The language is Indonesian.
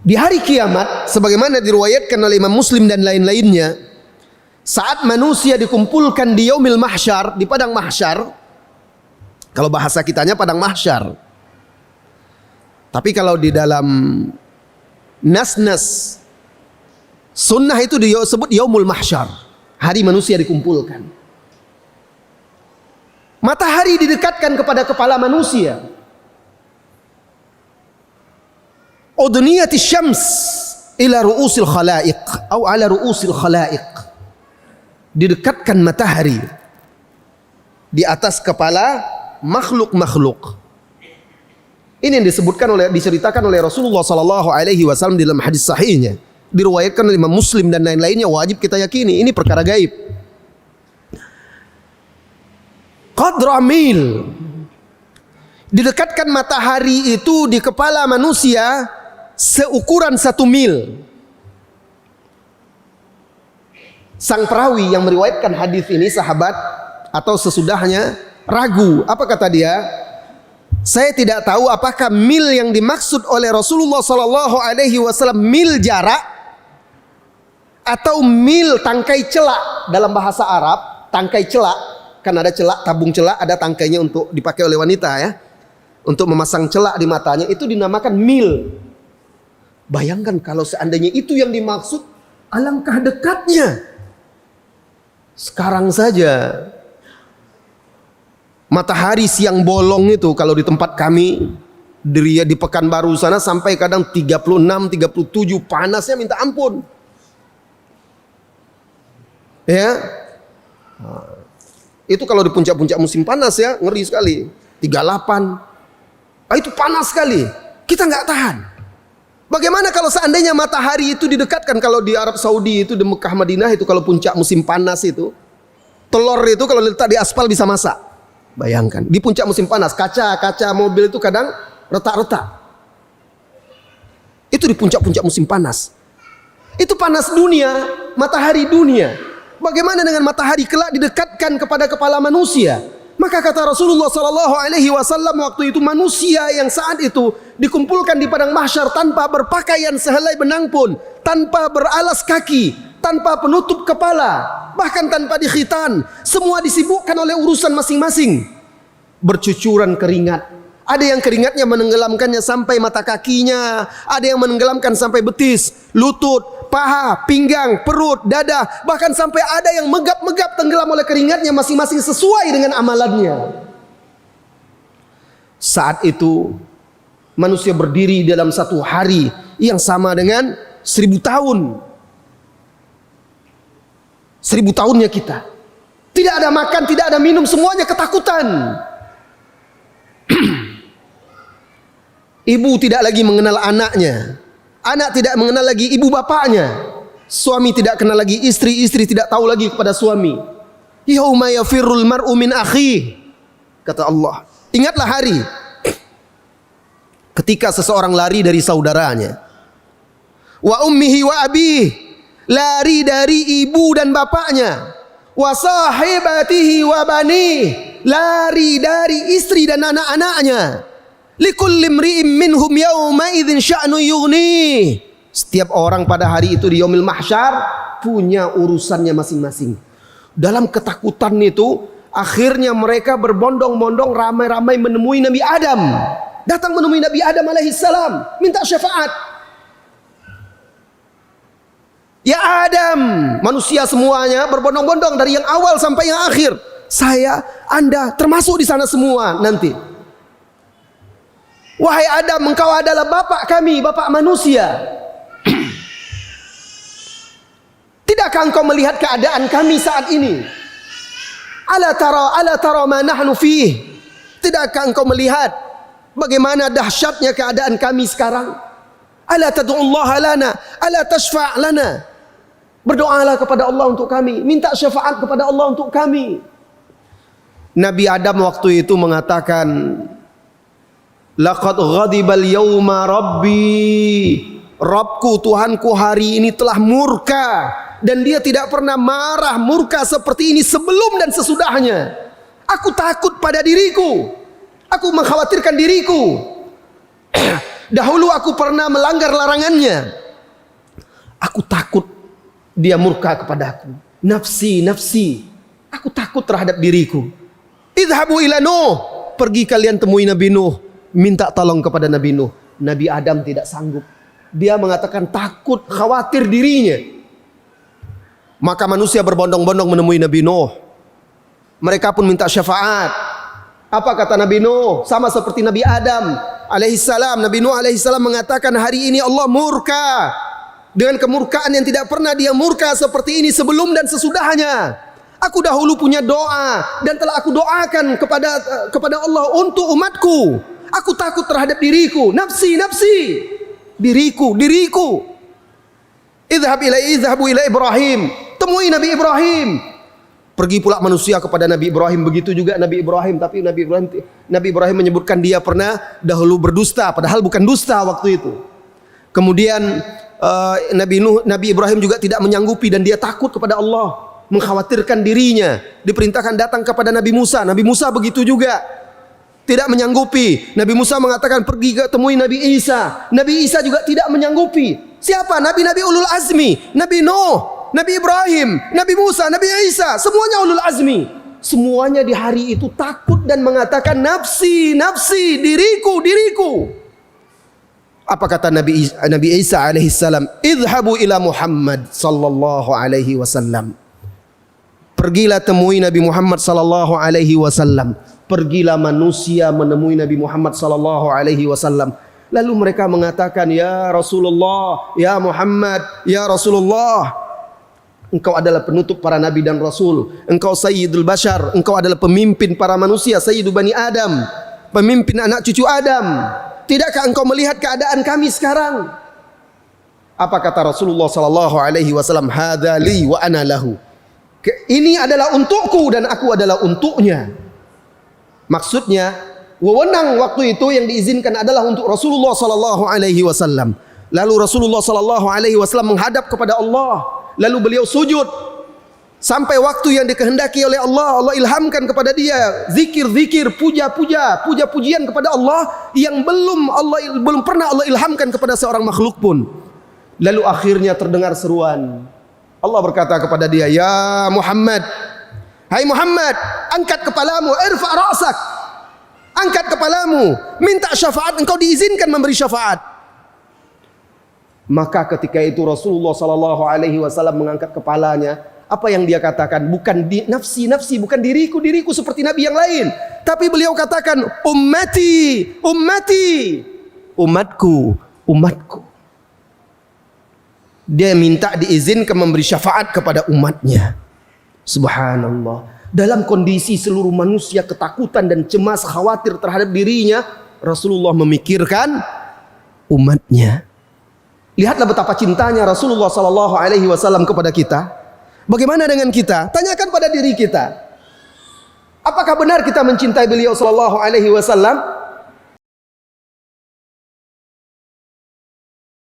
Di hari kiamat, sebagaimana diriwayatkan oleh Imam Muslim dan lain-lainnya, saat manusia dikumpulkan di yaumil mahsyar, di padang mahsyar, kalau bahasa kitanya padang mahsyar. Tapi kalau di dalam nas-nas sunnah itu disebut yaumul mahsyar, hari manusia dikumpulkan. Matahari didekatkan kepada kepala manusia. Udniyati syams ila ru'usil khalaiq atau ala ru'usil khalaiq. Didekatkan matahari di atas kepala makhluk-makhluk. Ini yang diceritakan oleh Rasulullah sallallahu alaihi wasallam dalam hadis sahihnya. Diriwayatkan oleh Imam Muslim dan lain-lainnya, wajib kita yakini ini perkara gaib. Qadra mil. Didekatkan matahari itu di kepala manusia seukuran 1 mil. Sang perawi yang meriwayatkan hadis ini, sahabat atau sesudahnya, ragu. Apa kata dia? Saya tidak tahu apakah mil yang dimaksud oleh Rasulullah sallallahu alaihi wasallam mil jarak atau mil tangkai celak. Dalam bahasa Arab, tangkai celak, kan ada celak, tabung celak, ada tangkainya untuk dipakai oleh wanita ya. Untuk memasang celak di matanya, itu dinamakan mil. Bayangkan kalau seandainya itu yang dimaksud, alangkah dekatnya. Sekarang saja matahari siang bolong itu kalau di tempat kami di Pekanbaru sana sampai kadang 36, 37, panasnya minta ampun. Ya. Itu kalau di puncak-puncak musim panas ya, ngeri sekali. 38. Itu panas sekali. Kita nggak tahan. Bagaimana kalau seandainya matahari itu didekatkan? Kalau di Arab Saudi itu, di Mekah Madinah itu, kalau puncak musim panas itu, telur itu kalau letak di aspal bisa masak. Bayangkan, di puncak musim panas, kaca mobil itu kadang retak-retak. Itu di puncak-puncak musim panas. Itu panas dunia, matahari dunia. Bagaimana dengan matahari kelak didekatkan kepada kepala manusia? Maka kata Rasulullah sallallahu alaihi wasallam, waktu itu manusia yang saat itu dikumpulkan di padang mahsyar tanpa berpakaian sehelai benang pun, tanpa beralas kaki, tanpa penutup kepala, bahkan tanpa dikhitan, semua disibukkan oleh urusan masing-masing. Bercucuran keringat. Ada yang keringatnya menenggelamkannya sampai mata kakinya, ada yang menenggelamkan sampai betis, lutut, paha, pinggang, perut, dada, bahkan sampai ada yang megap-megap tenggelam oleh keringatnya masing-masing sesuai dengan amalannya. Saat itu manusia berdiri dalam satu hari yang sama dengan 1000 tahun. 1000 tahunnya kita. Tidak ada makan, tidak ada minum, semuanya ketakutan. Ibu tidak lagi mengenal anaknya, anak tidak mengenal lagi ibu bapaknya, suami tidak kenal lagi istri, istri tidak tahu lagi kepada suami. Yauma yafirrul mar'u min akhi, kata Allah. Ingatlah hari ketika seseorang lari dari saudaranya. Wa ummihi wa abih, lari dari ibu dan bapaknya. Wa sahibatihi wa bani, lari dari istri dan anak-anaknya. Likulli imri'in minhum yawma idzin sya'nu yughni. Setiap orang pada hari itu di yaumil mahsyar punya urusannya masing-masing. Dalam ketakutan itu, akhirnya mereka berbondong-bondong ramai-ramai menemui Nabi Adam. Datang menemui Nabi Adam alaihissalam, minta syafaat. Ya Adam, manusia semuanya berbondong-bondong dari yang awal sampai yang akhir. Saya, Anda termasuk di sana semua nanti. Wahai Adam, engkau adalah bapak kami, bapak manusia. Tidakkah engkau melihat keadaan kami saat ini? Ala tara ma nahnu fih. Tidakkah engkau melihat bagaimana dahsyatnya keadaan kami sekarang? Ala tad'ullaha lana, ala tashfa' lana. Berdoalah kepada Allah untuk kami, minta syafaat kepada Allah untuk kami. Nabi Adam waktu itu mengatakan, laqad ghadibal yawma rabbi, Rabbku, Tuhanku hari ini telah murka, dan dia tidak pernah marah murka seperti ini sebelum dan sesudahnya. Aku takut pada diriku, aku mengkhawatirkan diriku. Dahulu aku pernah melanggar larangannya. Aku takut dia murka kepadaku. Nafsi, nafsi. Aku takut terhadap diriku. Idhabu ila Nuh. Pergi kalian temui Nabi Nuh. Minta tolong kepada Nabi Nuh. Nabi Adam tidak sanggup. Dia mengatakan takut, khawatir dirinya. Maka manusia berbondong-bondong menemui Nabi Nuh. Mereka pun minta syafaat. Apa kata Nabi Nuh? Sama seperti Nabi Adam alaihissalam. Nabi Nuh alaihissalam mengatakan, hari ini Allah murka dengan kemurkaan yang tidak pernah dia murka seperti ini sebelum dan sesudahnya. Aku dahulu punya doa dan telah aku doakan kepada Allah untuk umatku. Aku takut terhadap diriku, nafsi, nafsi, diriku, diriku. Idhabu ila Ibrahim. Temui Nabi Ibrahim. Pergi pula manusia kepada Nabi Ibrahim. Begitu juga Nabi Ibrahim. Tapi Nabi Ibrahim menyebutkan dia pernah dahulu berdusta, padahal bukan dusta waktu itu. Kemudian Nabi Ibrahim juga tidak menyanggupi dan dia takut kepada Allah, mengkhawatirkan dirinya. Diperintahkan datang kepada Nabi Musa. Nabi Musa begitu juga, tidak menyanggupi. Nabi Musa mengatakan pergi ke temui Nabi Isa. Nabi Isa juga tidak menyanggupi. Siapa? Nabi-nabi ulul azmi. Nabi Nuh, Nabi Ibrahim, Nabi Musa, Nabi Isa, semuanya ulul azmi. Semuanya di hari itu takut dan mengatakan nafsi, nafsi, diriku, diriku. Apa kata Nabi Isa alaihissalam? Idhabu ila Muhammad sallallahu alaihi wasallam. Pergilah temui Nabi Muhammad sallallahu alaihi wasallam. Pergilah manusia menemui Nabi Muhammad sallallahu alaihi wasallam. Lalu mereka mengatakan, ya Rasulullah, ya Muhammad, ya Rasulullah, engkau adalah penutup para nabi dan rasul. Engkau sayyidul bashar. Engkau adalah pemimpin para manusia, sayyidu bani Adam, pemimpin anak cucu Adam. Tidakkah engkau melihat keadaan kami sekarang? Apa kata Rasulullah sallallahu alaihi wasallam? Hadza li wa ana lahu. Ini adalah untukku dan aku adalah untuknya. Maksudnya, wewenang waktu itu yang diizinkan adalah untuk Rasulullah sallallahu alaihi wasallam. Lalu Rasulullah sallallahu alaihi wasallam menghadap kepada Allah. Lalu beliau sujud sampai waktu yang dikehendaki oleh Allah. Allah ilhamkan kepada dia zikir-zikir, puja-pujian kepada Allah yang belum pernah Allah ilhamkan kepada seorang makhluk pun. Lalu akhirnya terdengar seruan. Allah berkata kepada dia, ya Muhammad, hai Muhammad, angkat kepalamu, irfa ra'sak, angkat kepalamu, minta syafaat, engkau diizinkan memberi syafaat. Maka ketika itu Rasulullah sallallahu alaihi wasallam mengangkat kepalanya. Apa yang dia katakan? Bukan nafsi, nafsi, bukan diriku, diriku seperti nabi yang lain. Tapi beliau katakan ummati, ummati, umatku, umatku. Dia minta diizinkan memberi syafaat kepada umatnya. Subhanallah. Dalam kondisi seluruh manusia ketakutan dan cemas, khawatir terhadap dirinya, Rasulullah memikirkan umatnya. Lihatlah betapa cintanya Rasulullah sallallahu alaihi wasallam kepada kita. Bagaimana dengan kita? Tanyakan pada diri kita. Apakah benar kita mencintai beliau sallallahu alaihi wasallam?